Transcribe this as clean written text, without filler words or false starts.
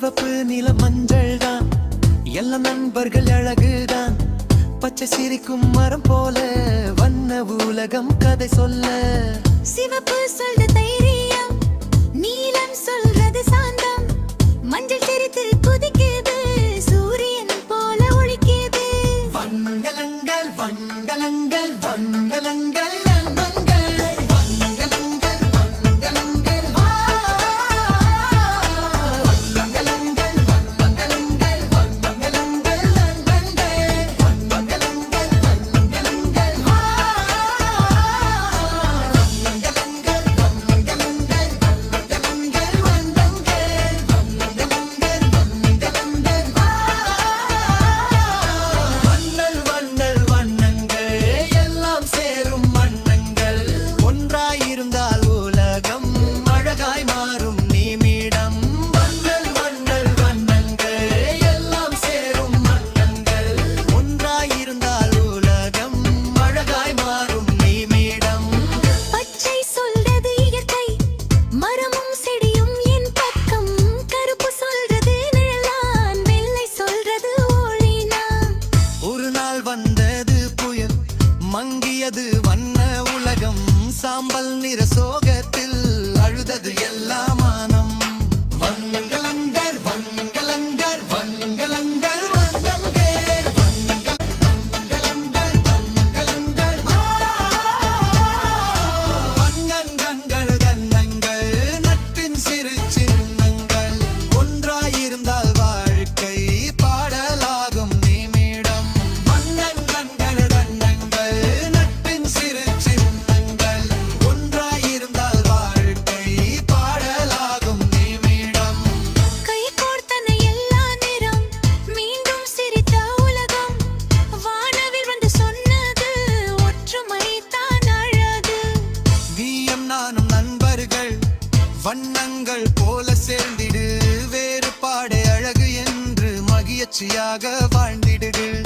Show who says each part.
Speaker 1: சிவப்பு நில மஞ்சள் தான் எல்லா நண்பர்கள் அழகுதான். பச்சை சிரிக்கும் மரம் போல வண்ண உலகம் கதை சொல்ல.
Speaker 2: சிவப்பு சொல்ற தைரியம், நீலம் சொல்றது சாந்தம், மஞ்சள் சிரித்து குதிக்குது, சூரியன் போல ஒளிக்குது.
Speaker 1: வண்ணங்களங்கள் வண்ணங்களங்கள் வண்ணங்களங்கள் மங்கியது வண்ண உலகம், சாம்பல் நிற சோகத்தில் அழுதது எல்லா மானம். வண்ணங்களங்கர் வண்ணங்களங்கர் வண்ணங்களங்கர் வண்ணங்களங்கர் வண்ணங்களங்கர் வண்ணங்கள் கண்ணங்கள் நட்பின் சிறு சின்னங்கள், ஒன்றாயிருந்தால் வாழ்க்கை பாடலாகும் நிமிடம். வண்ணங்கள் வண்ணங்கள் போல சேர்ந்திடு, வேறுபாடே அழகு என்று மகிழ்ச்சியாக வாழ்ந்திடுகள்.